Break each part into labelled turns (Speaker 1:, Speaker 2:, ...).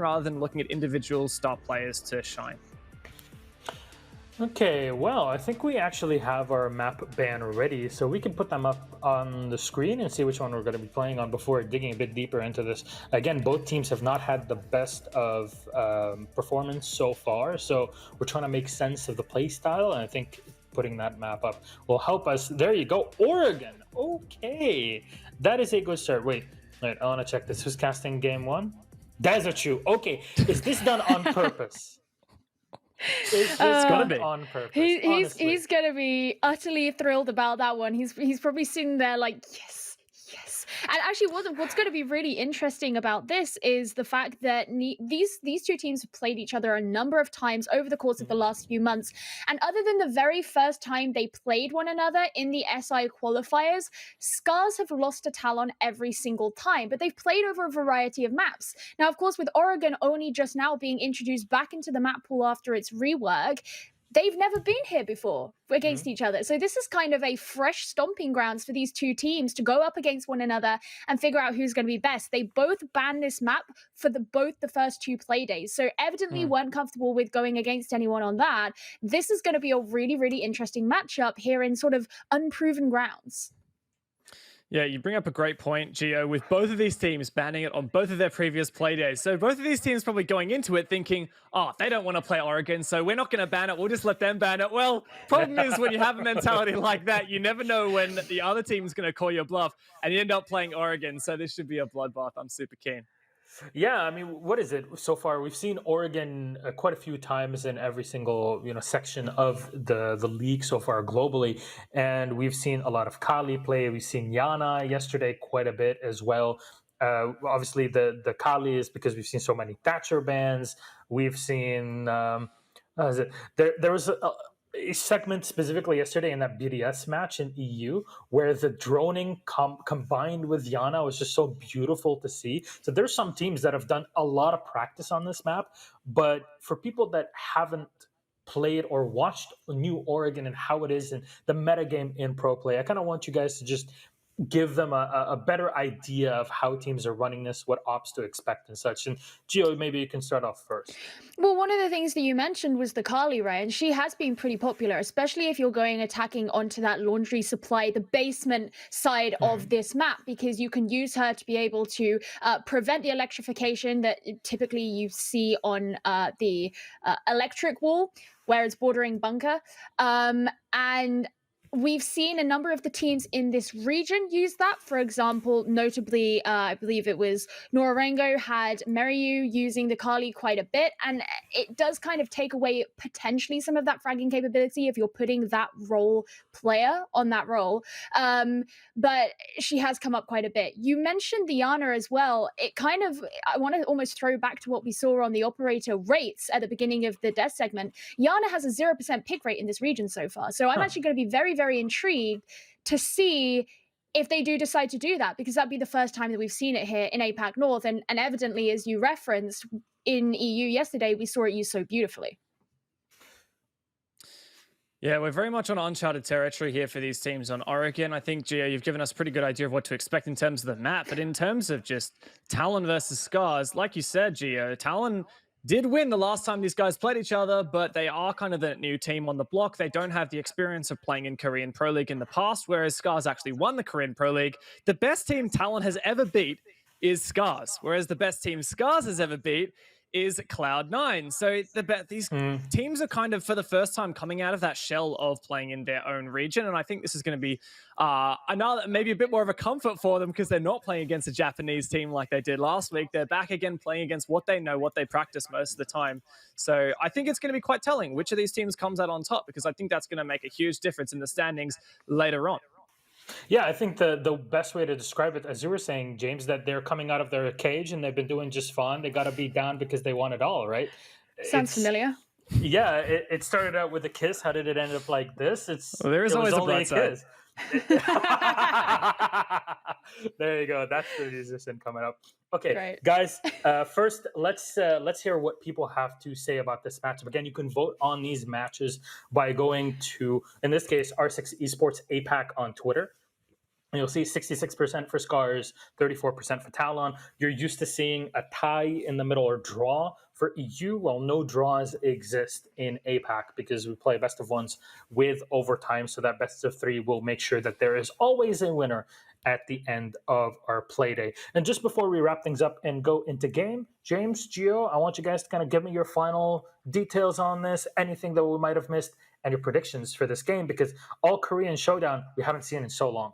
Speaker 1: rather than looking at individual star players to shine.
Speaker 2: Okay, well, I think we actually have our map ban ready, so we can put them up on the screen and see which one we're going to be playing on before digging a bit deeper into this. Again, both teams have not had the best of performance so far, so we're trying to make sense of the play style, and I think putting that map up will help us. There you go, Oregon. Okay, that is a good start. Wait, I want to check this. Who's casting game one? Desertchu. Okay, is this done on purpose? It's gotta be on purpose.
Speaker 3: He's gonna be utterly thrilled about that one. He's probably sitting there like, yes. And actually, what's going to be really interesting about this is the fact that these two teams have played each other a number of times over the course of the last few months. And other than the very first time they played one another in the SI qualifiers, SCARZ have lost to Talon every single time, but they've played over a variety of maps. Now, of course, with Oregon only just now being introduced back into the map pool after its rework, they've never been here before against each other. So this is kind of a fresh stomping grounds for these two teams to go up against one another and figure out who's going to be best. They both banned this map for both the first two play days. So evidently weren't comfortable with going against anyone on that. This is going to be a really, really interesting matchup here in sort of unproven grounds.
Speaker 1: Yeah, you bring up a great point, Gio, with both of these teams banning it on both of their previous play days. So both of these teams probably going into it thinking, oh, they don't want to play Oregon, so we're not going to ban it. We'll just let them ban it. Well, problem is when you have a mentality like that, you never know when the other team's going to call your bluff and you end up playing Oregon. So this should be a bloodbath. I'm super keen.
Speaker 2: Yeah, I mean, what is it so far? We've seen Oregon quite a few times in every single section of the league so far globally, and we've seen a lot of Kali play. We've seen Yana yesterday quite a bit as well. Obviously, the Kali is because we've seen so many Thatcher bans. We've seen there was a segment specifically yesterday in that BDS match in EU where the droning combined with Yana was just so beautiful to see. So there's some teams that have done a lot of practice on this map, but for people that haven't played or watched New Oregon and how it is and the metagame in pro play, I kind of want you guys to just give them a better idea of how teams are running this, what ops to expect and such. And Gio, maybe you can start off first.
Speaker 3: Well, one of the things that you mentioned was the Kali, right? And she has been pretty popular, especially if you're going attacking onto that laundry supply, the basement side of this map, because you can use her to be able to prevent the electrification that typically you see on the electric wall, where it's bordering bunker. And we've seen a number of the teams in this region use that. For example, notably, I believe it was Norango had Meryu using the Kali quite a bit, and it does kind of take away potentially some of that fragging capability if you're putting that role player on that role. But she has come up quite a bit. You mentioned the Yana as well. It kind of, I want to almost throw back to what we saw on the operator rates at the beginning of the death segment. Yana has a 0% pick rate in this region so far. So I'm actually going to be very, very intrigued to see if they do decide to do that, because that'd be the first time that we've seen it here in APAC North. And evidently, as you referenced in EU yesterday, we saw it used so beautifully.
Speaker 1: Yeah, we're very much on uncharted territory here for these teams on Oregon. I think, Gio, you've given us a pretty good idea of what to expect in terms of the map. But in terms of just Talon versus SCARZ, like you said, Gio, Talon did win the last time these guys played each other, but they are kind of the new team on the block. They don't have the experience of playing in Korean Pro League in the past, whereas SCARZ actually won the Korean Pro League. The best team Talon has ever beat is SCARZ, whereas the best team SCARZ has ever beat is Cloud9. So these teams are kind of, for the first time, coming out of that shell of playing in their own region. And I think this is going to be another, maybe a bit more of a comfort for them, because they're not playing against a Japanese team like they did last week. They're back again playing against what they know, what they practice most of the time. So I think it's going to be quite telling which of these teams comes out on top, because I think that's going to make a huge difference in the standings later on.
Speaker 2: Yeah, I think the best way to describe it, as you were saying, James, that they're coming out of their cage and they've been doing just fine. They got to be down because they want it all, right?
Speaker 3: Sounds familiar.
Speaker 2: Yeah, it started out with a kiss. How did it end up like this?
Speaker 1: Well, there is always a bright side.
Speaker 2: There you go. That's the musician coming up. Okay,
Speaker 3: Great.
Speaker 2: Guys. First, let's hear what people have to say about this matchup. Again, you can vote on these matches by going to, in this case, R6 Esports APAC on Twitter. You'll see 66% for SCARZ, 34% for Talon. You're used to seeing a tie in the middle or draw. For EU, well, no draws exist in APAC because we play best of ones with overtime. So that best of three will make sure that there is always a winner at the end of our play day. And just before we wrap things up and go into game, James, Gio, I want you guys to kind of give me your final details on this, anything that we might have missed, and your predictions for this game, because all Korean Showdown we haven't seen in so long.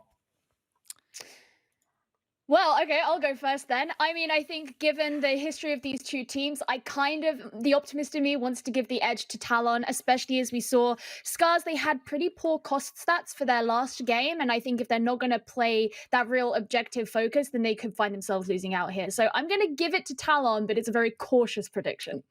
Speaker 3: Well, okay, I'll go first then. I mean, I think given the history of these two teams, the optimist in me wants to give the edge to Talon, especially as we saw SCARZ, they had pretty poor cost stats for their last game. And I think if they're not going to play that real objective focus, then they could find themselves losing out here. So I'm going to give it to Talon, but it's a very cautious prediction.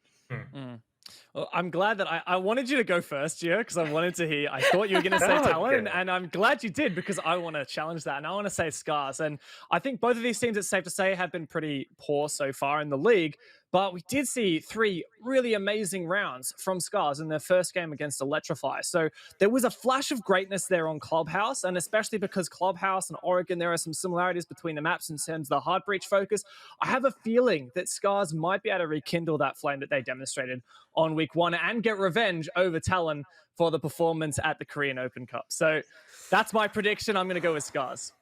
Speaker 1: Well, I'm glad that I wanted you to go first, Gio, because I wanted to hear. I thought you were going to say Talon, and I'm glad you did because I want to challenge that, and I want to say SCARZ. And I think both of these teams, it's safe to say, have been pretty poor so far in the league. But we did see 3 really amazing rounds from SCARZ in their first game against Electrify. So there was a flash of greatness there on Clubhouse, and especially because Clubhouse and Oregon, there are some similarities between the maps in terms of the hard breach focus. I have a feeling that SCARZ might be able to rekindle that flame that they demonstrated on week 1 and get revenge over Talon for the performance at the Korean Open Cup. So that's my prediction. I'm going to go with SCARZ.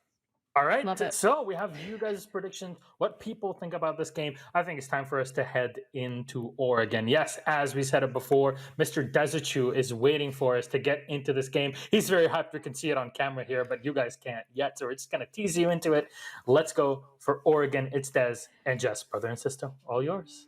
Speaker 2: All right, so we have you guys' predictions, what people think about this game. I think it's time for us to head into Oregon. Yes, as we said it before, Mr. Dezuchu is waiting for us to get into this game. He's very hyped. We can see it on camera here, but you guys can't yet, so we're just going to tease you into it. Let's go for Oregon. It's Des and Jess, brother and sister, all yours.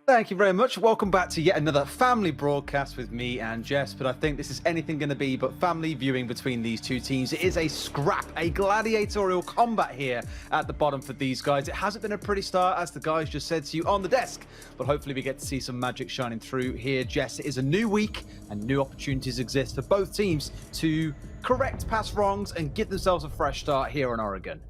Speaker 4: Thank you very much. Welcome back to yet another family broadcast with me and Jess, but I think this is anything going to be but family viewing between these two teams. It is a scrap, a gladiatorial combat here at the bottom for these guys. It hasn't been a pretty start, as the guys just said to you on the desk, but hopefully we get to see some magic shining through here, Jess. It is a new week and new opportunities exist for both teams to correct past wrongs and give themselves a fresh start here in Oregon.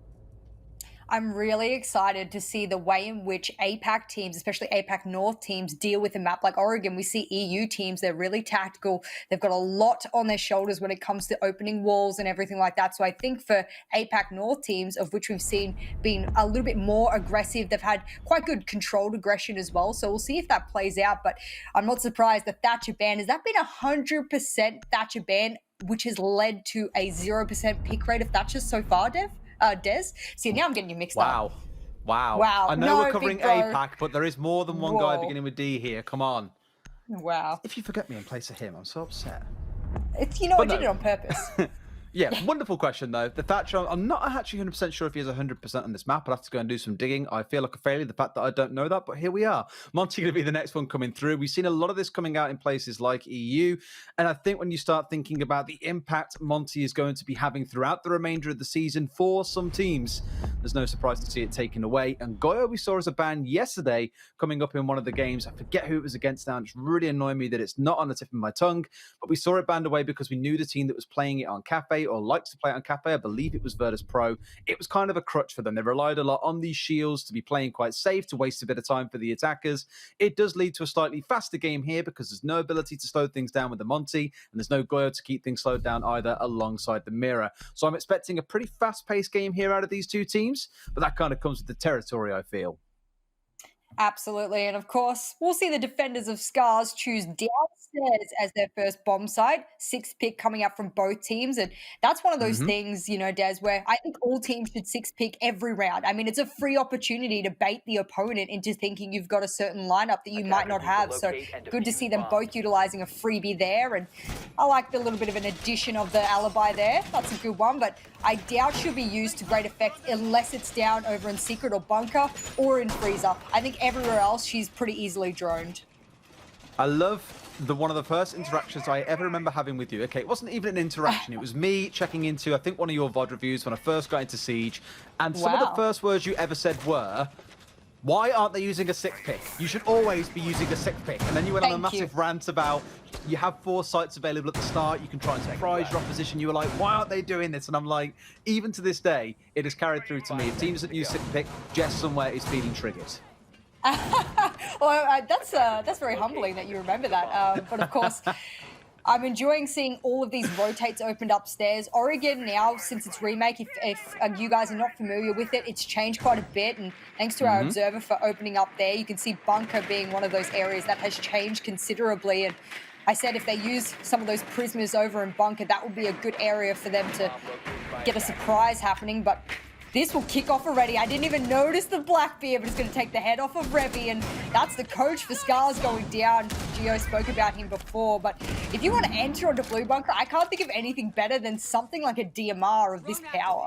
Speaker 5: I'm really excited to see the way in which APAC teams, especially APAC North teams, deal with a map like Oregon. We see EU teams, they're really tactical. They've got a lot on their shoulders when it comes to opening walls and everything like that. So I think for APAC North teams, of which we've seen being a little bit more aggressive, they've had quite good controlled aggression as well. So we'll see if that plays out. But I'm not surprised the Thatcher ban, has that been 100% Thatcher ban, which has led to a 0% pick rate of Thatcher so far, Des? See, now I'm getting you mixed up.
Speaker 4: Wow. I know we're covering APAC, but there is more than one guy beginning with D here. Come on.
Speaker 5: Wow.
Speaker 4: If you forget me in place of him, I'm so upset.
Speaker 5: It's, I did it on purpose.
Speaker 4: Yeah, wonderful question, though. The Thatcher, I'm not actually 100% sure if he has 100% on this map. I'll have to go and do some digging. I feel like a failure, the fact that I don't know that, but here we are. Monty going to be the next one coming through. We've seen a lot of this coming out in places like EU, and I think when you start thinking about the impact Monty is going to be having throughout the remainder of the season for some teams, there's no surprise to see it taken away. And Goyo we saw as a ban yesterday coming up in one of the games. I forget who it was against now, and it's really annoying me that it's not on the tip of my tongue, but we saw it banned away because we knew the team that was playing it on Cafe or likes to play it on Cafe, I believe it was Virtus Pro. It was kind of a crutch for them. They relied a lot on these shields to be playing quite safe, to waste a bit of time for the attackers. It does lead to a slightly faster game here because there's no ability to slow things down with the Monty, and there's no Goyo to keep things slowed down either alongside the Mirror. So I'm expecting a pretty fast-paced game here out of these two teams, but that kind of comes with the territory, I feel.
Speaker 5: Absolutely. And of course, we'll see the defenders of SCARZ choose downstairs as their first bomb site. 6th pick coming up from both teams. And that's one of those things, Des, where I think all teams should 6th pick every round. I mean, it's a free opportunity to bait the opponent into thinking you've got a certain lineup that you might not have. So good to see them both utilizing a freebie there. And I like the little bit of an addition of the alibi there. That's a good one. But I doubt she'll be used to great effect unless it's down over in Secret or Bunker or in Freezer. I think everywhere else, she's pretty easily droned.
Speaker 4: I love one of the first interactions I ever remember having with you. Okay, it wasn't even an interaction. It was me checking into, I think, one of your VOD reviews when I first got into Siege. And some of the first words you ever said were, why aren't they using a 6th pick? You should always be using a 6th pick. And then you went on a massive rant about you have 4 sites available at the start. You can try and surprise your opposition. You were like, why aren't they doing this? And I'm like, even to this day, it has carried through to me. If teams that use 6th pick, Jess somewhere is feeling triggered.
Speaker 5: Well, that's very humbling that you remember that. But of course, I'm enjoying seeing all of these rotates opened upstairs. Oregon now, since its remake, if you guys are not familiar with it, it's changed quite a bit. And thanks to our observer for opening up there, you can see bunker being one of those areas that has changed considerably. And I said if they use some of those prisoners over in bunker, that would be a good area for them to get a surprise happening. But this will kick off already. I didn't even notice the Blackbeard, but it's going to take the head off of Revy, and that's the coach for SCARZ going down. Gio spoke about him before, but if you want to enter onto Blue Bunker, I can't think of anything better than something like a DMR of this power.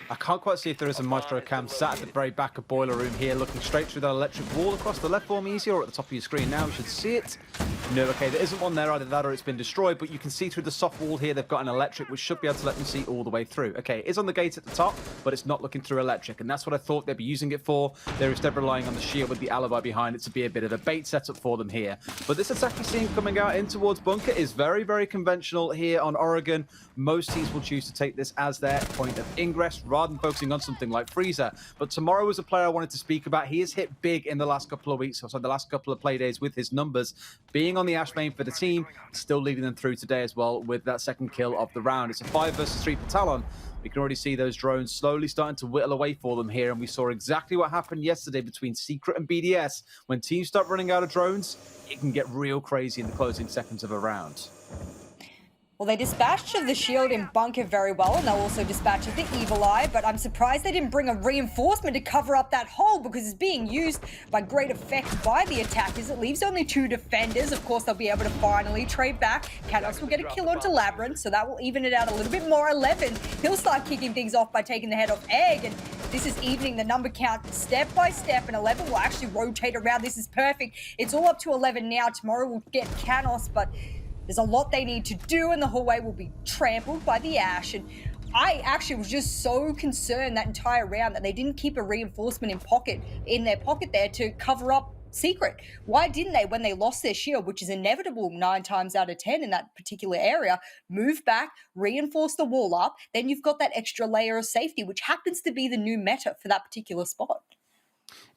Speaker 4: I can't quite see if there is a Maestro cam sat at the very back of Boiler Room here, looking straight through that electric wall across the left for me easy, or at the top of your screen now. You should see it. No, okay, there isn't one there, either that or it's been destroyed, but you can see through the soft wall here, they've got an electric, which should be able to let me see all the way through. Okay, it is on the gate at the top, but it's not looking through electric, and that's what I thought they'd be using it for. They're instead relying on the shield with the alibi behind it to be a bit of a bait setup for them here. But this attack we're seeing coming out in towards Bunker is very, very conventional here on Oregon. Most teams will choose to take this as their point of ingress, rather than focusing on something like Freezer. But Tomorrow was a player I wanted to speak about. He has hit big in the last couple of weeks, or so the last couple of play days with his numbers. Being on the Ash main for the team, still leading them through today as well with that second kill of the round. It's a 5 versus 3 for Talon. We can already see those drones slowly starting to whittle away for them here, and we saw exactly what happened yesterday between Secret and BDS. When teams start running out of drones, it can get real crazy in the closing seconds of a round.
Speaker 5: Well, they dispatched of the shield in bunker very well, and they'll also dispatch of the Evil Eye, but I'm surprised they didn't bring a reinforcement to cover up that hole, because it's being used by great effect by the attackers. It leaves only 2 defenders. Of course, they'll be able to finally trade back. Canos will get a kill onto Labyrinth, so that will even it out a little bit more. 11, he'll start kicking things off by taking the head off Egg, and this is evening the number count step by step, and 11 will actually rotate around. This is perfect. It's all up to 11 now. Tomorrow we'll get Canos, but there's a lot they need to do, and the hallway will be trampled by the Ash. And I actually was just so concerned that entire round that they didn't keep a reinforcement in their pocket there to cover up Secret. Why didn't they, when they lost their shield, which is inevitable 9 times out of 10 in that particular area, move back, reinforce the wall up, then you've got that extra layer of safety, which happens to be the new meta for that particular spot.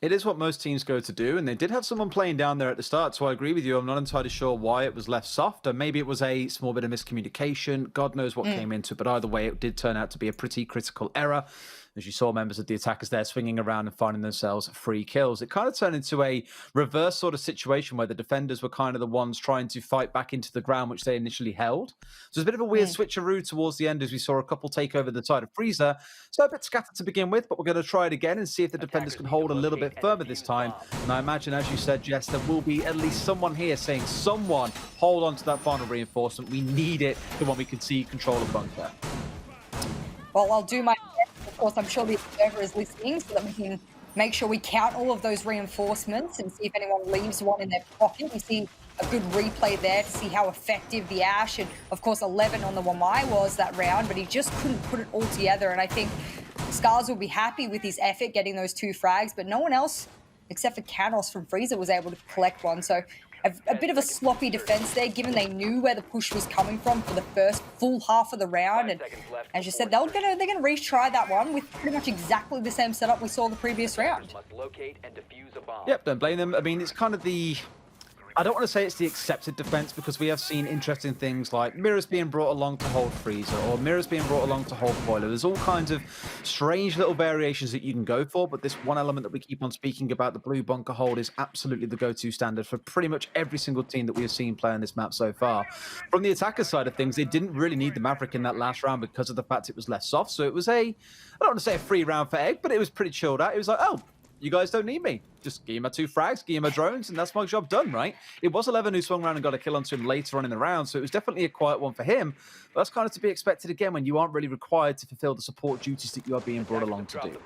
Speaker 4: It is what most teams go to do, and they did have someone playing down there at the start, so I agree with you. I'm not entirely sure why it was left soft, or maybe it was a small bit of miscommunication. God knows what came into it, but either way, it did turn out to be a pretty critical error. As you saw members of the attackers there swinging around and finding themselves free kills. It kind of turned into a reverse sort of situation where the defenders were kind of the ones trying to fight back into the ground, which they initially held. So it's a bit of a weird switcheroo towards the end as we saw a couple take over the side of Freezer. So a bit scattered to begin with, but we're going to try it again and see if the defenders can hold a little bit further this time. And I imagine, as you said, Jess, there will be at least someone here saying, someone hold on to that final reinforcement. We need it the one we can see control of bunker.
Speaker 5: Well, I'll do my best. Of course, I'm sure the observer is listening so that we can make sure we count all of those reinforcements and see if anyone leaves one in their pocket. You see a good replay there to see how effective the Ash and, of course, 11 on the Wamai was that round, but he just couldn't put it all together. And I think SCARZ will be happy with his effort getting those 2 frags, but no one else, except for Canos from Freezer, was able to collect one. So a bit of a sloppy defense there, given they knew where the push was coming from for the first full half of the round. And as you said, they're gonna retry that one with pretty much exactly the same setup we saw the previous round.
Speaker 4: Yep, don't blame them. I mean, it's kind of the... I don't want to say it's the accepted defense, because we have seen interesting things like mirrors being brought along to hold Freezer, or mirrors being brought along to hold Boiler. There's all kinds of strange little variations that you can go for, but this one element that we keep on speaking about, the blue bunker hold, is absolutely the go-to standard for pretty much every single team that we have seen play on this map so far. From the attacker side of things, they didn't really need the Maverick in that last round because of the fact it was less soft, so it was I don't want to say a free round for Egg, but it was pretty chilled out. It was like, oh, you guys don't need me. Just give me my 2 frags, give me my drones, and that's my job done, right? It was 11 who swung around and got a kill onto him later on in the round, so it was definitely a quiet one for him. But that's kind of to be expected again when you aren't really required to fulfill the support duties that you are being brought along to do.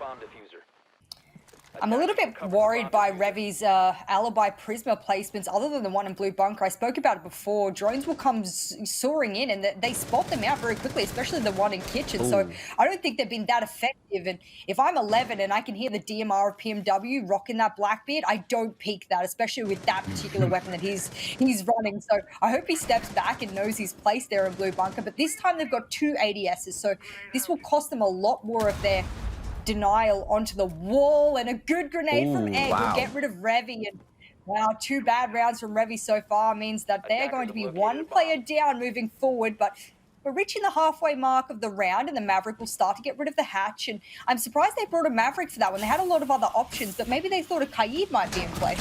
Speaker 5: I'm a little bit worried by Revy's alibi Prisma placements, other than the one in Blue Bunker. I spoke about it before. Drones will come soaring in, and they spot them out very quickly, especially the one in Kitchen. Ooh. So I don't think they've been that effective. And if I'm 11 and I can hear the DMR of PMW rocking that Blackbeard, I don't peek that, especially with that particular weapon that he's running. So I hope he steps back and knows his place there in Blue Bunker. But this time they've got 2 ADSs, so this will cost them a lot more of their denial onto the wall, and a good grenade from Egg will get rid of Revy, and Wow, 2 bad rounds from Revy so far means that they're going to be 1 player down moving forward, but we're reaching the halfway mark of the round and the Maverick will start to get rid of the hatch, and I'm surprised they brought a Maverick for that one. They had a lot of other options, but maybe they thought a Kaid might be in play.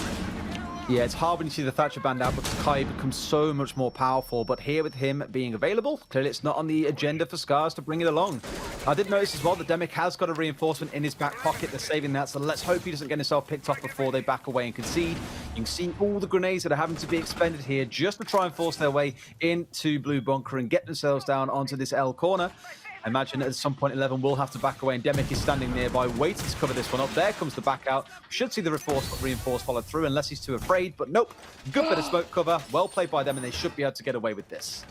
Speaker 4: Yeah, it's hard when you see the Thatcher banned out because Kai becomes so much more powerful, but here with him being available, clearly it's not on the agenda for SCARZ to bring it along. I did notice as well that Demic has got a reinforcement in his back pocket. They're saving that, so let's hope he doesn't get himself picked off before they back away and concede. You can see all the grenades that are having to be expended here just to try and force their way into Blue Bunker and get themselves down onto this L corner. I imagine at some point 11 will have to back away, and Demic is standing nearby waiting to cover this one up. There comes the back out. Should see the reinforce follow through unless he's too afraid, but nope. Good bit of smoke cover. Well played by them, and they should be able to get away with this.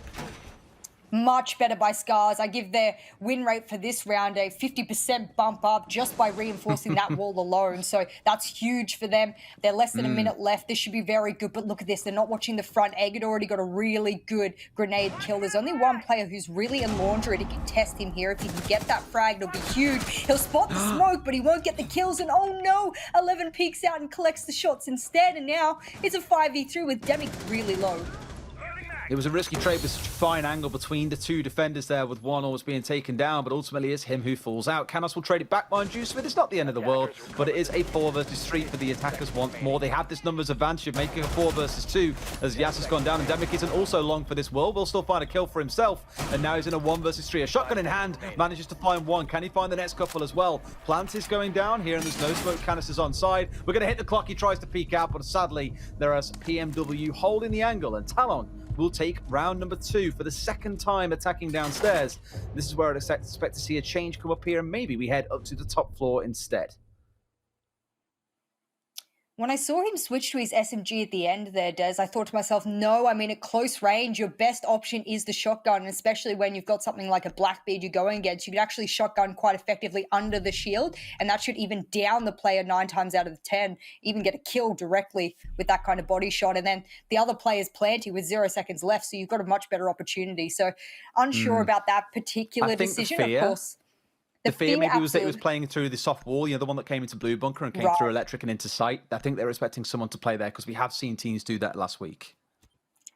Speaker 5: Much better by SCARZ. I give their win rate for this round a 50% bump up just by reinforcing that wall alone. So that's huge for them. They're less than a minute left. This should be very good. But look at this. They're not watching the front. Egg had already got a really good grenade kill. There's only one player who's really in laundry to contest him here. If he can get that frag, it'll be huge. He'll spot the smoke, but he won't get the kills. And oh no, 11 peeks out and collects the shots instead. And now it's a 5v3 with Demic really low.
Speaker 4: It was a risky trade with such a fine angle between the two defenders there, with one almost being taken down, but ultimately it's him who falls out. Canos will trade it back, mind you, so it's not the end of the world, but it is a 4 versus 3 for the attackers once more. They have this numbers advantage of making a 4 versus 2 as Yas has gone down, and Demic isn't also long for this world. Will still find a kill for himself, and now he's in a 1 versus 3. A shotgun in hand, manages to find one. Can he find the next couple as well? Plant is going down here, and there's no smoke. Canis is on side. We're going to hit the clock. He tries to peek out, but sadly, there is PMW holding the angle, and Talon will take round number 2 for the second time attacking downstairs. This is where I'd expect to see a change come up here, and maybe we head up to the top floor instead.
Speaker 5: When I saw him switch to his SMG at the end there, Des, I thought to myself, no, I mean, at close range, your best option is the shotgun, especially when you've got something like a Blackbeard you're going against. You can actually shotgun quite effectively under the shield, and that should even down the player 9 times out of the 10, even get a kill directly with that kind of body shot. And then the other player's planting with 0 seconds left, so you've got a much better opportunity. So unsure about that particular decision, of course.
Speaker 4: The fear maybe was that he was playing through the soft wall, you know, the one that came into Blue Bunker and came through electric and into sight. I think they're expecting someone to play there because we have seen teams do that last week.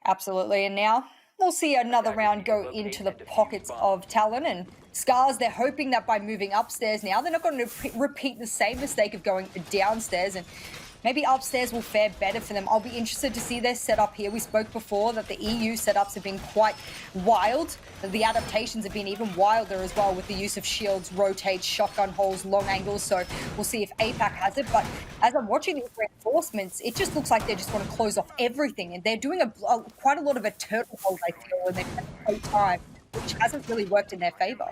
Speaker 5: Absolutely. And now we'll see another round go into the pockets of Talon and SCARZ. They're hoping that by moving upstairs now, they're not going to repeat the same mistake of going downstairs, and maybe upstairs will fare better for them. I'll be interested to see their setup here. We spoke before that the EU setups have been quite wild. The adaptations have been even wilder as well, with the use of shields, rotates, shotgun holes, long angles. So we'll see if APAC has it. But as I'm watching these reinforcements, it just looks like they just want to close off everything. And they're doing quite a lot of a turtle hold, I feel, when they play time, which hasn't really worked in their favor.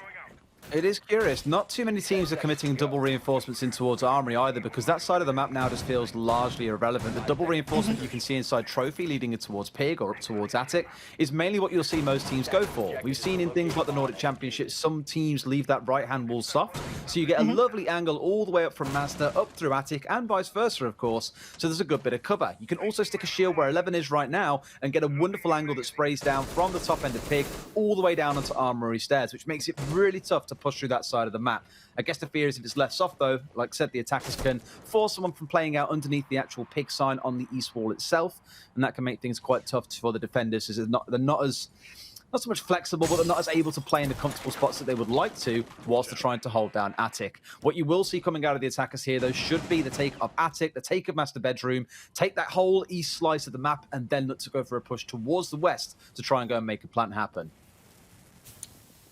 Speaker 4: It is curious. Not too many teams are committing double reinforcements in towards Armory either, because that side of the map now just feels largely irrelevant. The double reinforcement you can see inside Trophy leading it towards Pig or up towards Attic is mainly what you'll see most teams go for. We've seen in things like the Nordic Championships, some teams leave that right-hand wall soft, so you get a lovely angle all the way up from Master, up through Attic, and vice versa, of course, so there's a good bit of cover. You can also stick a shield where 11 is right now and get a wonderful angle that sprays down from the top end of Pig all the way down onto Armory stairs, which makes it really tough to push through that side of the map. I guess the fear is if it's left soft though, like I said, the attackers can force someone from playing out underneath the actual Pig sign on the east wall itself, and that can make things quite tough for the defenders, as they're not so much flexible, but they're not as able to play in the comfortable spots that they would like to, whilst they're trying to hold down Attic. What you will see coming out of the attackers here, though, should be the take of Attic, the take of Master Bedroom, take that whole east slice of the map, and then look to go for a push towards the west to try and go and make a plant happen.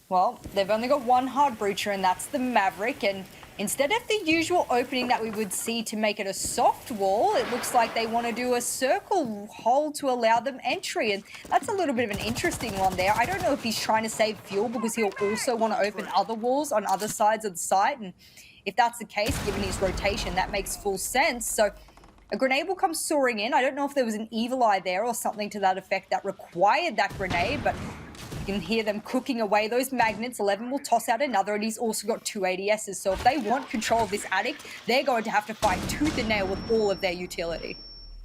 Speaker 5: Well, they've only got one hard breacher, and that's the Maverick. And instead of the usual opening that we would see to make it a soft wall, it looks like they want to do a circle hole to allow them entry. And that's a little bit of an interesting one there. I don't know if he's trying to save fuel because he'll also want to open other walls on other sides of the site. And if that's the case, given his rotation, that makes full sense. So a grenade will come soaring in. I don't know if there was an evil eye there or something to that effect that required that grenade, but you can hear them cooking away those magnets. 11 will toss out another, and he's also got 2 ADSs. So if they want control of this attic, they're going to have to fight tooth and nail with all of their utility.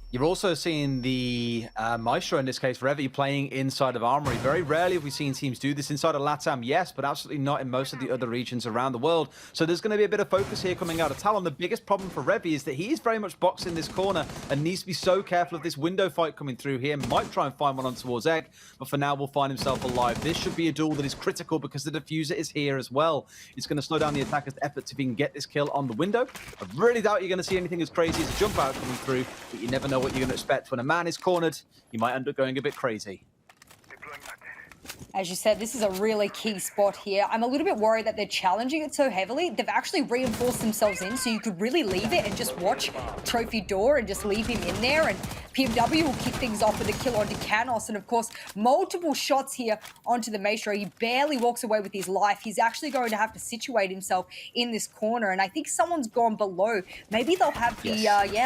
Speaker 4: You're also seeing the Maestro, in this case, Revy, playing inside of Armory. Very rarely have we seen teams do this inside of LATAM, yes, but absolutely not in most of the other regions around the world. So there's going to be a bit of focus here coming out of Talon. The biggest problem for Revy is that he is very much boxed in this corner and needs to be so careful of this window fight coming through here. Might try and find one on towards Egg, but for now will find himself alive. This should be a duel that is critical because the diffuser is here as well. It's going to slow down the attacker's effort to even get this kill on the window. I really doubt you're going to see anything as crazy as a jump out coming through, but you never know what you're going to expect. When a man is cornered, you might end up going a bit crazy.
Speaker 5: As you said, this is a really key spot here. I'm a little bit worried that they're challenging it so heavily. They've actually reinforced themselves in, so you could really leave it and just watch Trophy Door and just leave him in there. And PMW will kick things off with a kill onto Canos. And of course, multiple shots here onto the Maestro. He barely walks away with his life. He's actually going to have to situate himself in this corner. And I think someone's gone below. Maybe they'll have the,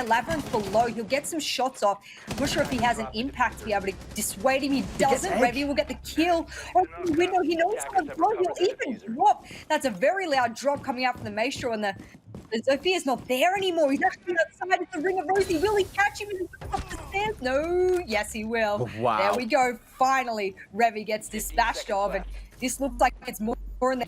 Speaker 5: Labyrinth below. He'll get some shots off. I'm not sure if he has an impact to be able to dissuade him. He doesn't. Revy will get the kill. Oh, the window, he knows someone's low. He'll even drop. That's a very loud drop coming out from the Maestro, and the Zophia's not there anymore. He's actually outside of the Ring of Rosie. Will he catch him and up the stairs? No. Yes, he will.
Speaker 4: Oh, wow.
Speaker 5: There we go. Finally, Revy gets dispatched of, and this looks like it's more in the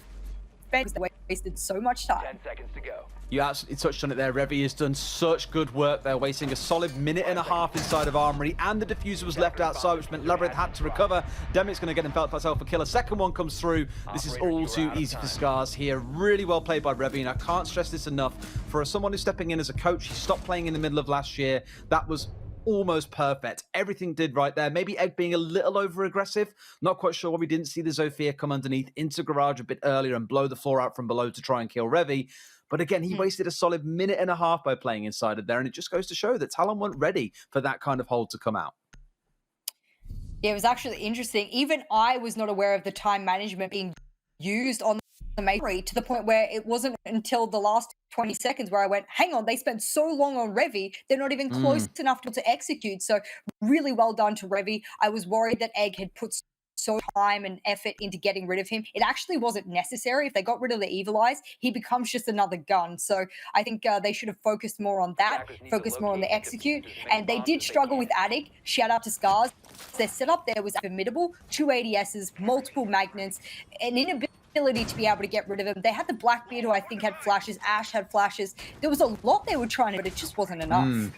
Speaker 5: defense. They wasted so much time.
Speaker 6: 10 seconds to go.
Speaker 4: You absolutely touched on it there. Revy has done such good work there, wasting a solid minute and a half inside of Armory, and the diffuser was left outside, which meant Labyrinth had to recover. Demit's going to get himself a kill. A second one comes through. This is all too easy for SCARZ here. Really well played by Revy, and I can't stress this enough. For someone who's stepping in as a coach, he stopped playing in the middle of last year. That was almost perfect. Everything did right there. Maybe Egg being a little over-aggressive. Not quite sure why we didn't see the Zofia come underneath into Garage a bit earlier and blow the floor out from below to try and kill Revy. But again, he wasted a solid minute and a half by playing inside of there, and it just goes to show that Talon weren't ready for that kind of hold to come out.
Speaker 5: Yeah, it was actually interesting. Even I was not aware of the time management being used on the Maestro to the point where it wasn't until the last 20 seconds where I went, hang on, they spent so long on Revy, they're not even close enough to execute. So really well done to Revy. I was worried that Egg had put so time and effort into getting rid of him. It actually wasn't necessary. If they got rid of the Evil Eyes, he becomes just another gun. So I think they should have focused more on that, focused more on the execute. And they did struggle with Attic. Shout out to SCARZ. Their setup there was formidable. 2 ADSs, multiple magnets, an inability to be able to get rid of him. They had the Blackbeard, who I think had flashes. Ash had flashes. There was a lot they were trying to, but it just wasn't enough.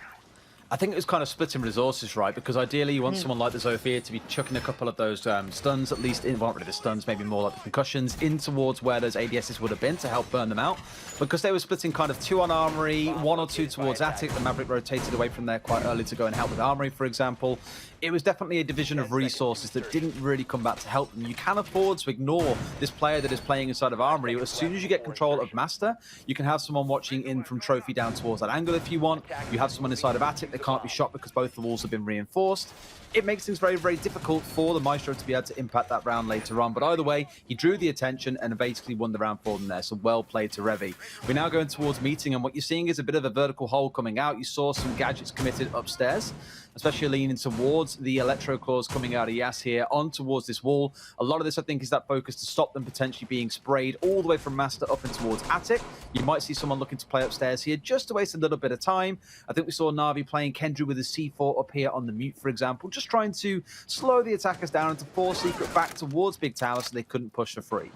Speaker 4: I think it was kind of splitting resources, right? Because ideally you want someone like the Zofia to be chucking a couple of those stuns, at least in, well, not really the stuns, maybe more like the concussions, in towards where those ADSs would have been to help burn them out. Because they were splitting kind of 2 on Armory, 1 or 2 towards Attic. The Maverick rotated away from there quite early to go and help with Armory, for example. It was definitely a division of resources that didn't really come back to help them. You can afford to ignore this player that is playing inside of Armory. As soon as you get control of Master, you can have someone watching in from Trophy down towards that angle if you want. You have someone inside of Attic that can't be shot because both the walls have been reinforced. It makes things very, very difficult for the Maestro to be able to impact that round later on. But either way, he drew the attention and basically won the round for them there. So well played to Revy. We're now going towards meeting, and what you're seeing is a bit of a vertical hole coming out. You saw some gadgets committed upstairs, especially leaning towards the Electro Claws coming out of Yas here on towards this wall. A lot of this, I think, is that focus to stop them potentially being sprayed all the way from Master up and towards Attic. You might see someone looking to play upstairs here just to waste a little bit of time. I think we saw Na'Vi playing Kendra with his C4 up here on the mute, for example, just trying to slow the attackers down and to force Secret back towards Big Tower so they couldn't push for free.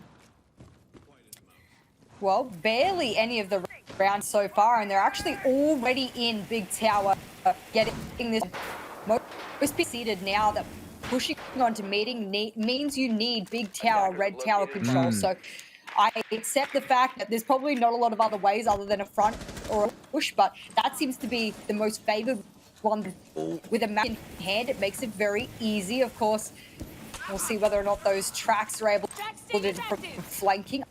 Speaker 5: Well, barely any of the rounds so far, and they're actually already in Big Tower, getting this most seated now. That pushing onto meeting means you need Big Tower, Red Tower control. So I accept the fact that there's probably not a lot of other ways other than a front or a push, but that seems to be the most favored one. With a map in hand, it makes it very easy. Of course, we'll see whether or not those tracks are able to do from flanking.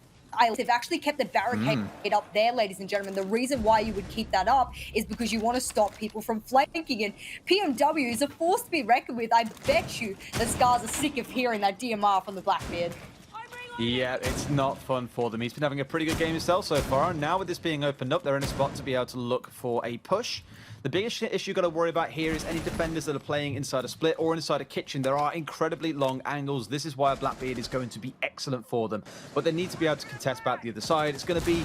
Speaker 5: They've actually kept the barricade up there, ladies and gentlemen. The reason why you would keep that up is because you want to stop people from flanking. And PMW is a force to be reckoned with. I bet you that SCARZ are sick of hearing that DMR from the Blackbeard.
Speaker 4: Yeah, it's not fun for them. He's been having a pretty good game himself so far, and now with this being opened up, they're in a spot to be able to look for a push. The biggest issue you've got to worry about here is any defenders that are playing inside a split or inside a kitchen. There are incredibly long angles. This is why a Blackbeard is going to be excellent for them. But they need to be able to contest back the other side. It's going to be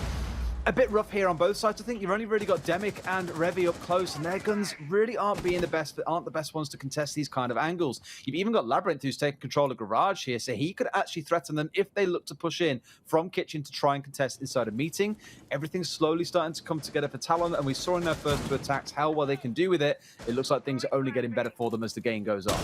Speaker 4: A bit rough here on both sides. I think you've only really got Demic and Revy up close, and their guns really aren't the best ones to contest these kind of angles. You've even got Labyrinth, who's taking control of Garage here, so he could actually threaten them if they look to push in from Kitchen to try and contest inside a meeting. Everything's slowly starting to come together for Talon, and we saw in their first two attacks how well they can do with it. It looks like things are only getting better for them as the game goes on.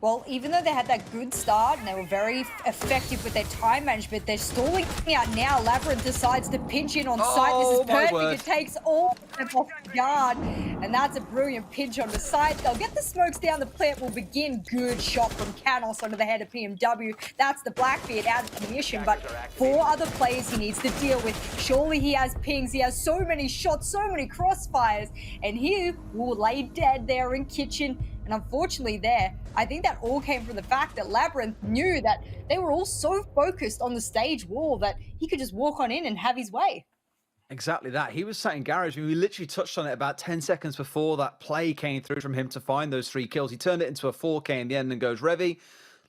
Speaker 5: Well, even though they had that good start and they were very effective with their time management, they're stalling out now. Labyrinth decides to pinch in on site. This is perfect. It takes all of them off guard, and that's a brilliant pinch on the site. They'll get the smokes down. The plant will begin. Good shot from Canos onto the head of PMW. That's the Blackbeard out of commission, but 4 other players he needs to deal with. Surely he has pings. He has so many shots, so many crossfires, and he will lay dead there in Kitchen. And unfortunately there, I think that all came from the fact that Labyrinth knew that they were all so focused on the stage wall that he could just walk on in and have his way.
Speaker 4: Exactly that. He was sat in garage. I mean, we literally touched on it about 10 seconds before that play came through from him to find those 3 kills. He turned it into a 4K in the end and goes, Revy,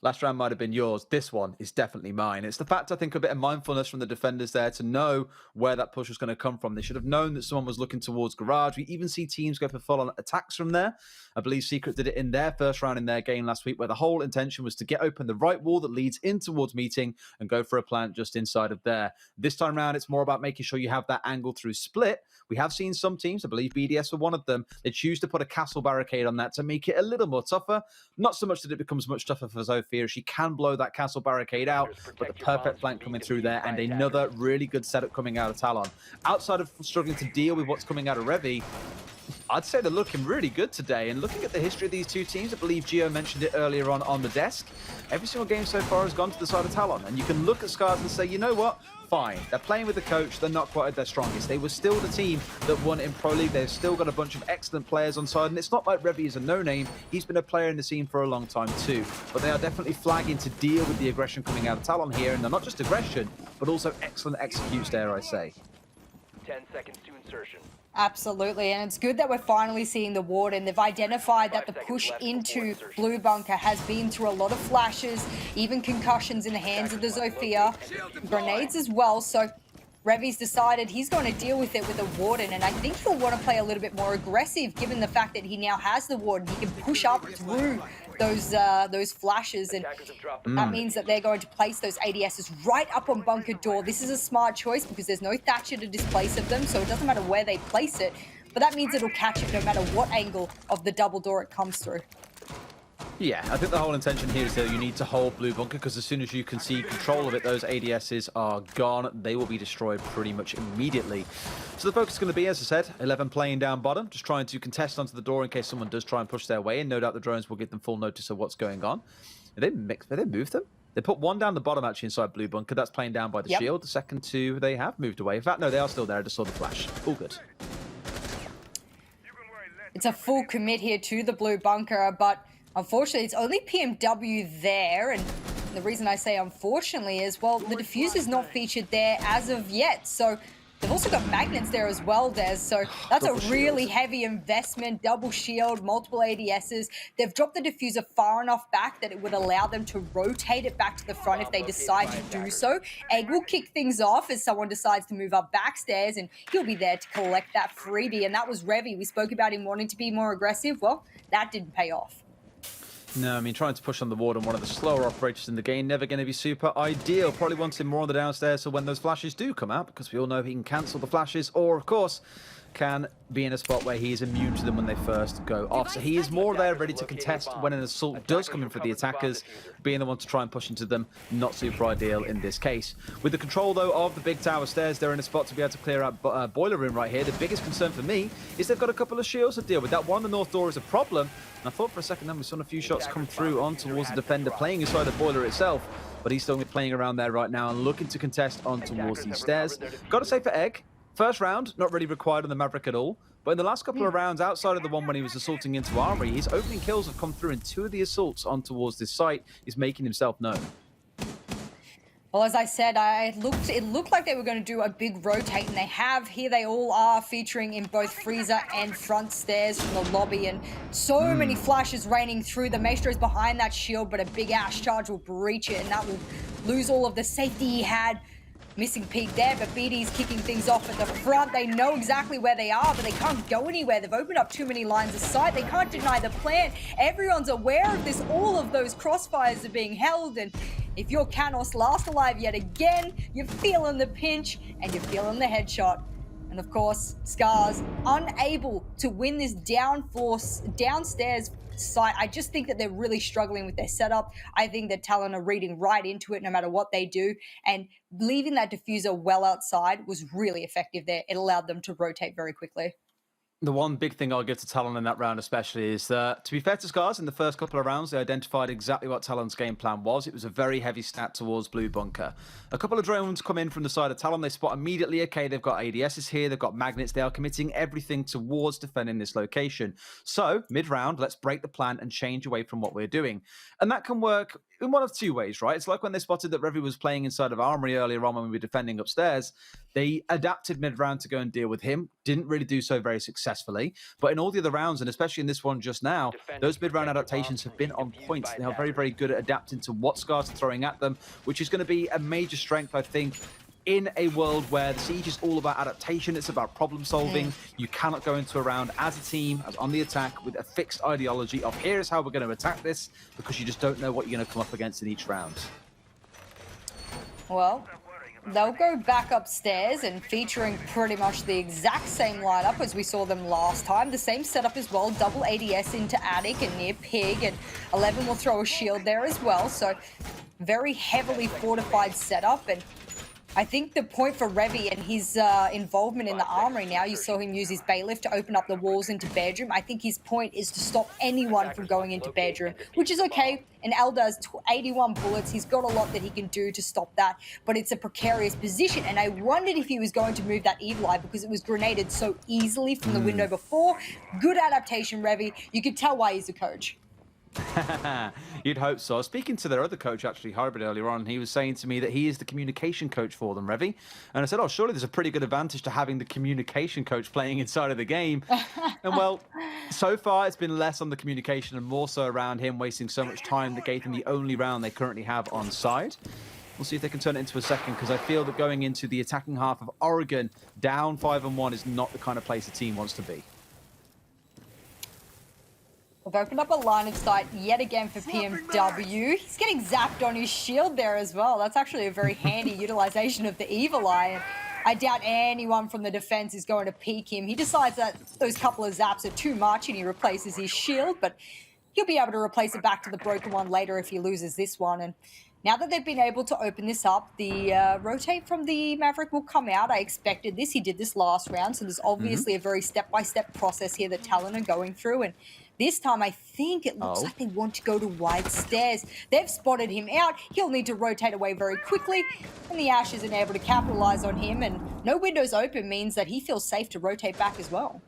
Speaker 4: last round might have been yours. This one is definitely mine. It's the fact, I think, a bit of mindfulness from the defenders there to know where that push was going to come from. They should have known that someone was looking towards Garage. We even see teams go for full-on attacks from there. I believe Secret did it in their first round in their game last week, where the whole intention was to get open the right wall that leads in towards meeting and go for a plant just inside of there. This time around, it's more about making sure you have that angle through split. We have seen some teams, I believe BDS were one of them, they choose to put a castle barricade on that to make it a little more tougher. Not so much that it becomes much tougher for Zofia. She can blow that castle barricade out, but the perfect flank coming through there and another really good setup coming out of Talon. Outside of struggling to deal with what's coming out of Revy, I'd say they're looking really good today. And looking at the history of these two teams, I believe Gio mentioned it earlier on the desk, every single game so far has gone to the side of Talon. And you can look at SCARZ and say, you know what? Fine. They're playing with the coach. They're not quite at their strongest. They were still the team that won in Pro League. They've still got a bunch of excellent players on side. And it's not like Revy is a no-name. He's been a player in the scene for a long time too. But they are definitely flagging to deal with the aggression coming out of Talon here. And they're not just aggression, but also excellent executes, dare I say.
Speaker 6: 10 seconds to insertion.
Speaker 5: Absolutely, and it's good that we're finally seeing the Warden. They've identified that the push into Blue Bunker has been through a lot of flashes, even concussions in the hands of the Zofia, grenades as well. So Revy's decided he's going to deal with it with a Warden, and I think he'll want to play a little bit more aggressive given the fact that he now has the Warden. He can push up through those flashes, and that means that they're going to place those ADSs right up on bunker door. This is a smart choice because there's no Thatcher to displace of them, so it doesn't matter where they place it, but that means it'll catch it no matter what angle of the double door it comes through.
Speaker 4: Yeah, I think the whole intention here is that you need to hold Blue Bunker, because as soon as you can see control of it, those ADSs are gone. They will be destroyed pretty much immediately. So the focus is going to be, as I said, 11 playing down bottom, just trying to contest onto the door in case someone does try and push their way in. No doubt the drones will give them full notice of what's going on. They moved them. They put one down the bottom, actually, inside Blue Bunker. That's playing down by the shield. The second two, they have moved away. In fact, no, they are still there. I just saw the flash. All good.
Speaker 5: It's a full commit here to the Blue Bunker, but unfortunately, it's only PMW there, and the reason I say unfortunately is, well, the diffuser's not featured there as of yet, so they've also got magnets there as well, Des, so that's a really heavy investment, double shield, multiple ADSs. They've dropped the diffuser far enough back that it would allow them to rotate it back to the front if they decide to do so. Egg will kick things off as someone decides to move up backstairs, and he'll be there to collect that freebie, and that was Revy. We spoke about him wanting to be more aggressive. Well, that didn't pay off.
Speaker 4: No, I mean, trying to push on the Warden, one of the slower operators in the game, never going to be super ideal. Probably wants him more on the downstairs so when those flashes do come out, because we all know he can cancel the flashes, or, of course, can be in a spot where he is immune to them when they first go off. So he is more there ready to contest when an assault does come in for the attackers, being the one to try and push into them. Not super ideal in this case. With the control, though, of the big tower stairs, they're in a spot to be able to clear out boiler room right here. The biggest concern for me is they've got a couple of shields to deal with. That one on the north door is a problem. And I thought for a second then we saw a few shots come through on towards the defender playing inside the boiler itself. But he's still playing around there right now and looking to contest on towards these stairs. Got to say for Egg, first round, not really required on the Maverick at all. But in the last couple of rounds, outside of the one when he was assaulting into Armory, his opening kills have come through in 2 of the assaults on towards this site. He's making himself known.
Speaker 5: Well, as I said, it looked like they were going to do a big rotate, and they have. Here they all are, featuring in both freezer and front stairs from the lobby, and so many flashes raining through. The Maestro's behind that shield, but a big ash charge will breach it, and that will lose all of the safety he had. missing peak there, but BD's kicking things off at the front. They know exactly where they are, but they can't go anywhere. They've opened up too many lines of sight. They can't deny the plant. Everyone's aware of this. All of those crossfires are being held, and if you're Canos last alive yet again, you're feeling the pinch and you're feeling the headshot. And of course, SCARZ unable to win this downstairs site. I just think that they're really struggling with their setup. I think that Talon are reading right into it no matter what they do. And leaving that diffuser well outside was really effective there. It allowed them to rotate very quickly.
Speaker 4: The one big thing I'll give to Talon in that round especially is that, to be fair to SCARZ, in the first couple of rounds, they identified exactly what Talon's game plan was. It was a very heavy stat towards Blue Bunker. A couple of drones come in from the side of Talon. They spot immediately, okay, they've got ADSs here, they've got magnets. They are committing everything towards defending this location. So, mid-round, let's break the plan and change away from what we're doing. And that can work in one of two ways, right? It's like when they spotted that Revy was playing inside of Armory earlier on when we were defending upstairs. They adapted mid-round to go and deal with him. Didn't really do so very successfully. But in all the other rounds, and especially in this one just now, those mid-round adaptations have been on point. They are very, very good at adapting to what SCARZ are throwing at them, which is going to be a major strength, I think, in a world where the Siege is all about adaptation. It's about problem solving. You cannot go into a round as a team, as on the attack, with a fixed ideology of here's how we're going to attack this, because you just don't know what you're going to come up against in each round.
Speaker 5: Well, they'll go back upstairs and featuring pretty much the exact same lineup as we saw them last time. The same setup as well, double ADS into Attic and near Pig, and 11 will throw a shield there as well. So very heavily fortified setup, and I think the point for Revy and his involvement in the armory now, you saw him use his bailiff to open up the walls into bedroom. I think his point is to stop anyone from going into bedroom, which is okay. And Elder has 81 bullets. He's got a lot that he can do to stop that, but it's a precarious position. And I wondered if he was going to move that Evil Eye because it was grenaded so easily from the window before. Good adaptation, Revy. You could tell why he's a coach.
Speaker 4: You'd hope so. Speaking to their other coach, actually, Hybrid, earlier on, he was saying to me that he is the communication coach for them, Revy. And I said, oh, surely there's a pretty good advantage to having the communication coach playing inside of the game. And well, so far it's been less on the communication and more so around him wasting so much time that gave him the only round they currently have on side. We'll see if they can turn it into a second, because I feel that going into the attacking half of Oregon, down 5-1 is not the kind of place the team wants to be.
Speaker 5: We've opened up a line of sight yet again for PMW. He's getting zapped on his shield there as well. That's actually a very handy utilization of the Evil Eye. And I doubt anyone from the defense is going to peek him. He decides that those couple of zaps are too much and he replaces his shield, but he'll be able to replace it back to the broken one later if he loses this one. And now that they've been able to open this up, the rotate from the Maverick will come out. I expected this. He did this last round, so there's obviously a very step-by-step process here that Talon are going through. And this time, I think it looks like they want to go to wide stairs. They've spotted him out. He'll need to rotate away very quickly, and the Ash isn't able to capitalize on him, and no windows open means that he feels safe to rotate back as well.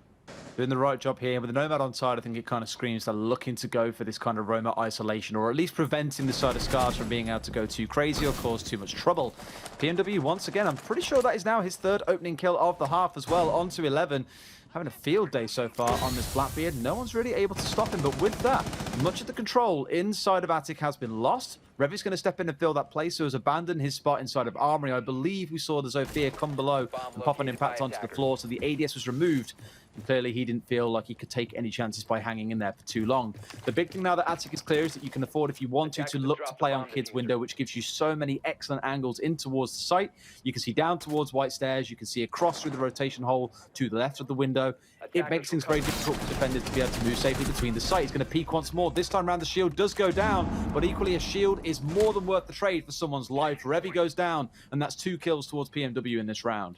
Speaker 4: Doing the right job here. With the Nomad on side, I think it kind of screams they're looking to go for this kind of Roma isolation, or at least preventing the side of SCARZ from being able to go too crazy or cause too much trouble. PMW, once again, I'm pretty sure that is now his third opening kill of the half as well, onto 11. Having a field day so far on this Blackbeard. No one's really able to stop him, but with that, much of the control inside of Attic has been lost. Revy's going to step in and fill that place, so has abandoned his spot inside of Armory. I believe we saw the Zofia come below and pop an impact onto the floor, so the ADS was removed. And clearly, he didn't feel like he could take any chances by hanging in there for too long. The big thing now that Attic is clear is that you can afford, if you want to look to play on Kid's window, which gives you so many excellent angles in towards the site. You can see down towards White Stairs. You can see across through the rotation hole to the left of the window. It makes things very difficult for defenders to be able to move safely between the sites. He's going to peek once more. This time around, the shield does go down, but equally a shield is more than worth the trade for someone's life. Revy goes down, and that's 2 kills towards PMW in this round.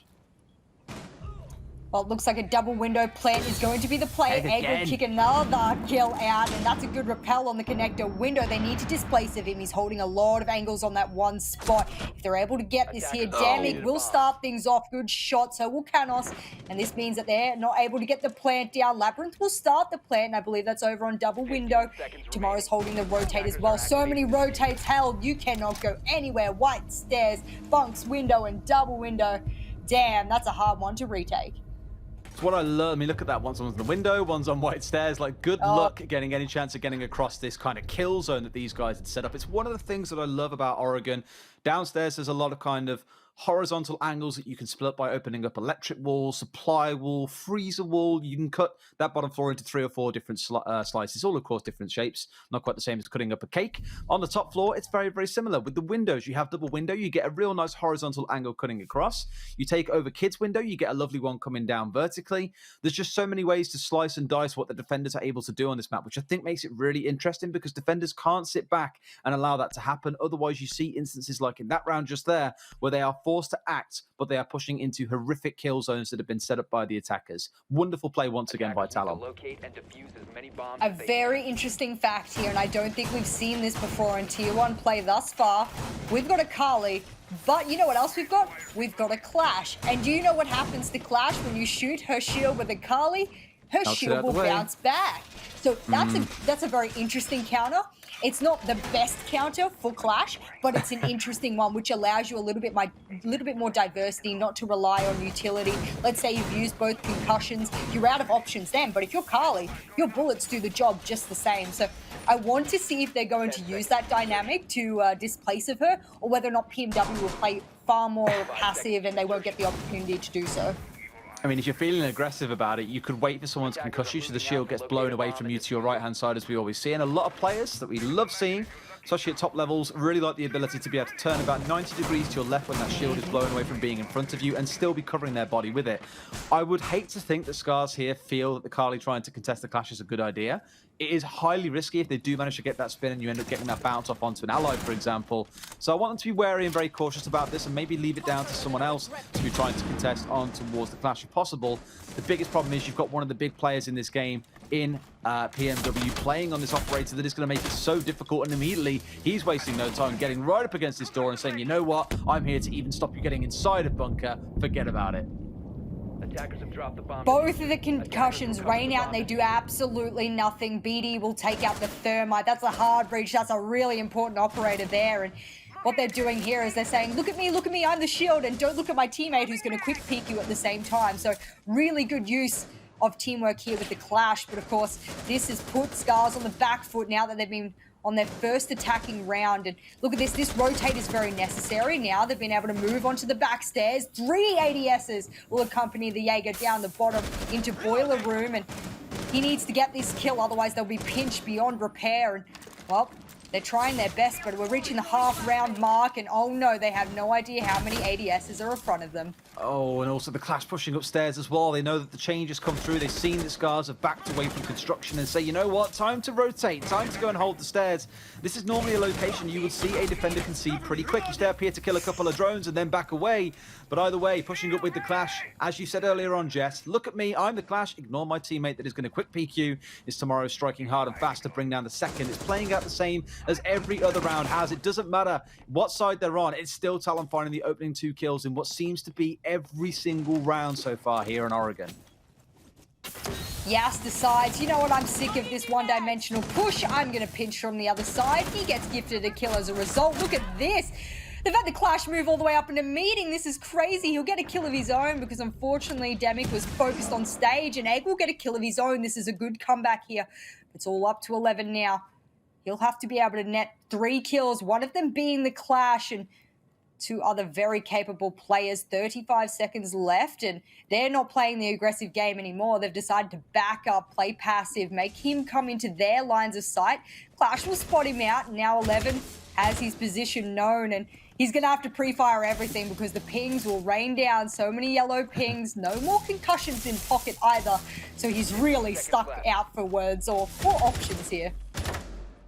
Speaker 5: Well, it looks like a double window plant is going to be the play. Egg will kick another kill out, and that's a good repel on the connector window. They need to displace of him. He's holding a lot of angles on that one spot. If they're able to get this here, Damig will start things off. Good shot, so will Canos. And this means that they're not able to get the plant down. Labyrinth will start the plant, and I believe that's over on double window. Tomorrow's holding the rotate as well. So many rotates held, you cannot go anywhere. White Stairs, Bunks window, and double window. Damn, that's a hard one to retake.
Speaker 4: It's what I love. I mean, look at that. One's on the window, one's on White Stairs. Like, good luck getting any chance of getting across this kind of kill zone that these guys had set up. It's one of the things that I love about Oregon. Downstairs, there's a lot of kind of horizontal angles that you can split by opening up electric wall, supply wall, freezer wall. You can cut that bottom floor into 3 or 4 different slices, all of course different shapes, not quite the same as cutting up a cake. On the top floor, it's very, very similar. With the windows, you have double window, you get a real nice horizontal angle cutting across. You take over kids' window, you get a lovely one coming down vertically. There's just so many ways to slice and dice what the defenders are able to do on this map, which I think makes it really interesting because defenders can't sit back and allow that to happen. Otherwise, you see instances like in that round just there, where they are forced to act, but they are pushing into horrific kill zones that have been set up by the attackers. Wonderful play once again by Talon.
Speaker 5: A very interesting fact here, and I don't think we've seen this before in Tier 1 play thus far. We've got a Kali, but you know what else we've got? We've got a Clash. And do you know what happens to Clash when you shoot her shield with a Kali? Her shield will bounce back. So that's a very interesting counter. It's not the best counter for Clash, but it's an interesting one, which allows you a little bit more diversity, not to rely on utility. Let's say you've used both concussions, you're out of options then, but if you're Kali, your bullets do the job just the same. So I want to see if they're going to use that dynamic to displace of her, or whether or not PMW will play far more passive and they won't get the opportunity to do so.
Speaker 4: I mean, if you're feeling aggressive about it, you could wait for someone to concuss you so the shield gets blown away from you to your right-hand side, as we always see. And a lot of players that we love seeing, especially at top levels, really like the ability to be able to turn about 90 degrees to your left when that shield is blown away from being in front of you and still be covering their body with it. I would hate to think that SCARZ here feel that the Kali trying to contest the Clash is a good idea. It is highly risky if they do manage to get that spin and you end up getting that bounce off onto an ally, for example. So I want them to be wary and very cautious about this and maybe leave it down to someone else to be trying to contest on towards the Clash if possible. The biggest problem is you've got one of the big players in this game in PMW playing on this operator that is going to make it so difficult, and immediately he's wasting no time getting right up against this door and saying, you know what, I'm here to even stop you getting inside a bunker, forget about it.
Speaker 6: Attackers have dropped the bomb.
Speaker 5: Both of the concussions rain out and they do absolutely nothing. BD will take out the thermite. That's a hard breach. That's a really important operator there. And what they're doing here is they're saying, look at me, I'm the shield, and don't look at my teammate who's going to quick peek you at the same time. So really good use of teamwork here with the Clash. But of course, this has put SCARZ on the back foot now that they've been on their first attacking round. And look at this rotate is very necessary. Now they've been able to move onto the back stairs. 3 ADSs will accompany the Jaeger down the bottom into Boiler Room, and he needs to get this kill, otherwise they'll be pinched beyond repair. And well, they're trying their best, but we're reaching the half-round mark, and oh no, they have no idea how many ADSs are in front of them.
Speaker 4: Oh, and also the Clash pushing upstairs as well. They know that the change has come through. They've seen that SCARZ have backed away from construction and say, you know what, time to rotate, time to go and hold the stairs. This is normally a location you would see a defender concede pretty quick. You stay up here to kill a couple of drones and then back away. But either way, pushing up with the Clash, as you said earlier on, Jess, look at me, I'm the Clash, ignore my teammate that is going to quick peek you. Is tomorrow striking hard and fast to bring down the second. It's playing out the same as every other round has. It doesn't matter what side they're on. It's still Talon finding the opening 2 kills in what seems to be every single round so far here in Oregon.
Speaker 5: Yas decides, you know what, I'm sick of this one-dimensional push. I'm going to pinch from the other side. He gets gifted a kill as a result. Look at this. They've had the Clash move all the way up into meeting. This is crazy. He'll get a kill of his own because unfortunately Demic was focused on stage, and Egg will get a kill of his own. This is a good comeback here. It's all up to 11 now. He'll have to be able to net 3 kills, one of them being the Clash, and 2 other very capable players. 35 seconds left, and they're not playing the aggressive game anymore. They've decided to back up, play passive, make him come into their lines of sight. Clash will spot him out, and now 11 has his position known, and he's going to have to pre-fire everything because the pings will rain down. So many yellow pings, no more concussions in pocket either. So he's really stuck out for words or options here.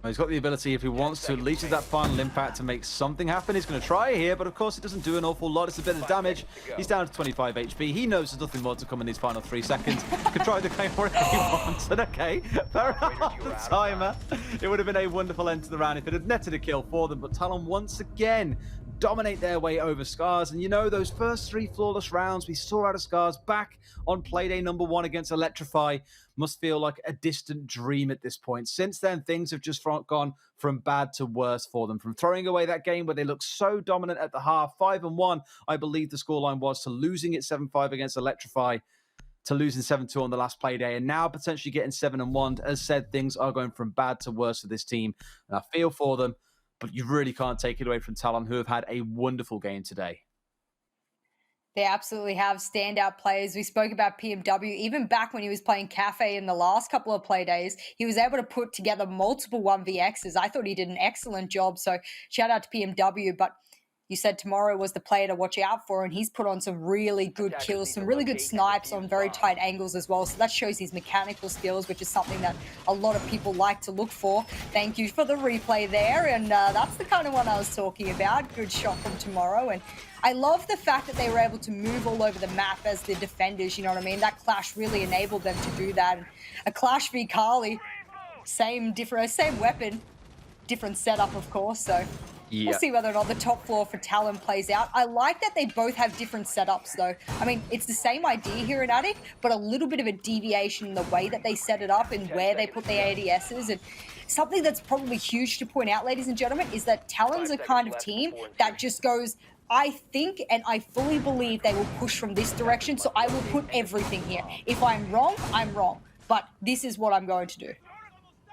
Speaker 4: He's got the ability, if he wants to, at least with that final impact to make something happen. He's going to try here, but of course it doesn't do an awful lot. It's a bit of damage. He's down to 25 HP. He knows there's nothing more to come in these final 3 seconds. Could try to claim whatever he wants. And okay, fair enough, the timer. It would have been a wonderful end to the round if it had netted a kill for them, but Talon once again dominate their way over SCARZ. And you know, those first 3 flawless rounds we saw out of SCARZ back on Playday #1 against Electrify must feel like a distant dream at this point. Since then, things have just gone from bad to worse for them. From throwing away that game where they looked so dominant at the half, 5-1, I believe the scoreline was, to losing it 7-5 against Electrify, to losing 7-2 on the last Playday, and now potentially getting 7-1. As said, things are going from bad to worse for this team. And I feel for them, but you really can't take it away from Talon, who have had a wonderful game today.
Speaker 5: They absolutely have standout players. We spoke about PMW. Even back when he was playing Cafe in the last couple of play days, he was able to put together multiple 1vx's. I thought he did an excellent job. So shout out to PMW. But you said tomorrow was the player to watch out for, and he's put on some really good kills, some really good snipes on very tight angles as well. So that shows his mechanical skills, which is something that a lot of people like to look for. Thank you for the replay there. And that's the kind of one I was talking about. Good shot from tomorrow. And I love the fact that they were able to move all over the map as the defenders, you know what I mean? That clash really enabled them to do that. And a clash v Carly, same weapon, different setup, of course. So
Speaker 4: yeah.
Speaker 5: We'll see whether or not the top floor for Talon plays out. I like that they both have different setups, though. I mean, it's the same idea here in APAC, but a little bit of a deviation in the way that they set it up and where they put their ADSs. And something that's probably huge to point out, ladies and gentlemen, is that Talon's a kind of team that just goes, I think and I fully believe they will push from this direction, so I will put everything here. If I'm wrong, I'm wrong. But this is what I'm going to do.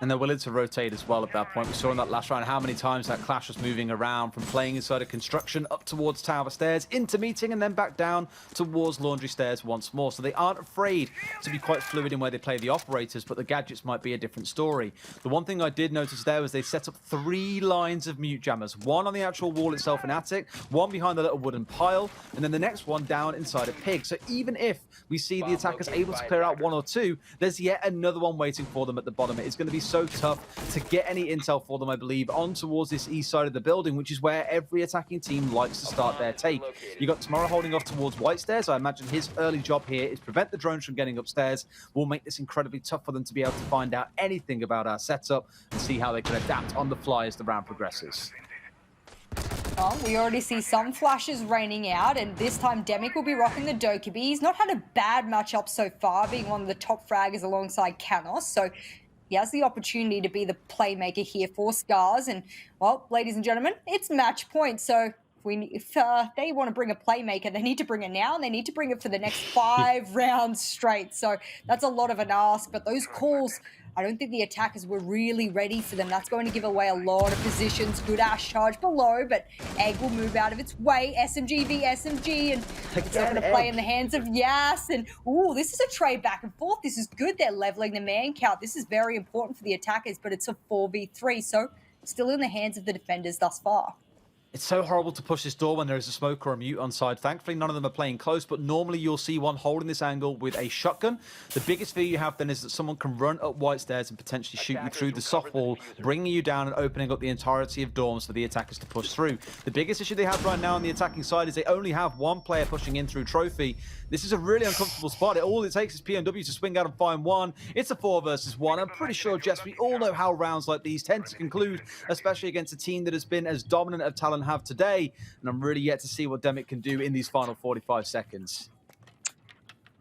Speaker 4: And they're willing to rotate as well at that point. We saw in that last round how many times that clash was moving around from playing inside of construction up towards tower stairs, into meeting, and then back down towards laundry stairs once more. So they aren't afraid to be quite fluid in where they play the operators, but the gadgets might be a different story. The one thing I did notice there was they set up 3 lines of mute jammers. One on the actual wall itself in attic, one behind the little wooden pile, and then the next one down inside a pig. So even if we see the attackers able to clear out 1 or 2, there's yet another one waiting for them at the bottom. It's going to be so tough to get any intel for them, I believe, on towards this east side of the building, which is where every attacking team likes to start their take. You got Tomorrow holding off towards White Stairs. I imagine his early job here is prevent the drones from getting upstairs. Will make this incredibly tough for them to be able to find out anything about our setup and see how they can adapt on the fly as the round progresses.
Speaker 5: Well, we already see some flashes raining out, and this time Demic will be rocking the Dokkaebi. He's not had a bad matchup so far, being one of the top fraggers alongside Canos, so he has the opportunity to be the playmaker here for SCARZ. And, well, ladies and gentlemen, it's match point, so if they want to bring a playmaker, they need to bring it now, and they need to bring it for the next 5 rounds straight. So that's a lot of an ask, but those calls, I don't think the attackers were really ready for them. That's going to give away a lot of positions. Good Ash charge below, but Egg will move out of its way. SMG v SMG, and it's not going to play in the hands of Yas. And, ooh, this is a trade back and forth. This is good. They're leveling the man count. This is very important for the attackers, but it's a 4v3, so still in the hands of the defenders thus far.
Speaker 4: It's so horrible to push this door when there is a smoke or a mute on side. Thankfully, none of them are playing close, but normally you'll see one holding this angle with a shotgun. The biggest fear you have then is that someone can run up White Stairs and potentially shoot you through the soft wall, bringing you down and opening up the entirety of dorms for the attackers to push through. The biggest issue they have right now on the attacking side is they only have one player pushing in through Trophy. This is a really uncomfortable spot. All it takes is PMW to swing out and find one. It's a 4 versus 1. I'm pretty sure, Jess, we all know how rounds like these tend to conclude, especially against a team that has been as dominant as Talon have today. And I'm really yet to see what Demic can do in these final 45 seconds.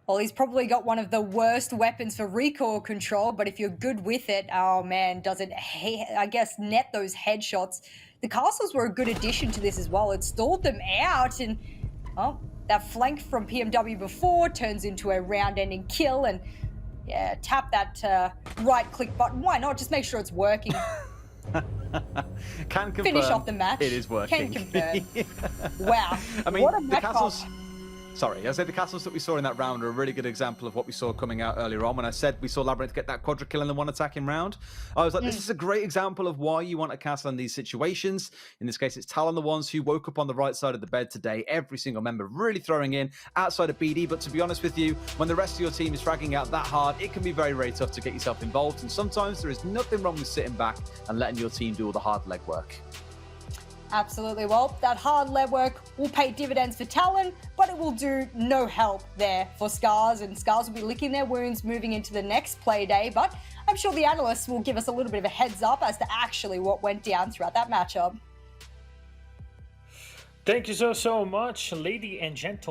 Speaker 5: Well, he's probably got one of the worst weapons for recoil control, but if you're good with it, oh man, does it, I guess, net those headshots. The castles were a good addition to this as well. It stalled them out, and, well, that flank from PMW before turns into a round-ending kill, and, yeah, tap that right-click button. Why not? Just make sure it's working.
Speaker 4: Can confirm.
Speaker 5: Finish off the match.
Speaker 4: It is working.
Speaker 5: Can confirm. Wow.
Speaker 4: I mean,
Speaker 5: what a
Speaker 4: the
Speaker 5: match
Speaker 4: castles. Sorry, I said the castles that we saw in that round are a really good example of what we saw coming out earlier on. When I said we saw Labyrinth get that quadra kill in the one attacking round, I was like, this is a great example of why you want a castle in these situations. In this case, it's Talon, the ones who woke up on the right side of the bed today. Every single member really throwing in outside of BD. But to be honest with you, when the rest of your team is fragging out that hard, it can be very, very tough to get yourself involved. And sometimes there is nothing wrong with sitting back and letting your team do all the hard leg work.
Speaker 5: Absolutely. Well, that hard leg work will pay dividends for Talon, but it will do no help there for SCARZ, and SCARZ will be licking their wounds moving into the next play day, but I'm sure the analysts will give us a little bit of a heads up as to actually what went down throughout that matchup.
Speaker 2: Thank you so much, ladies and gentlemen.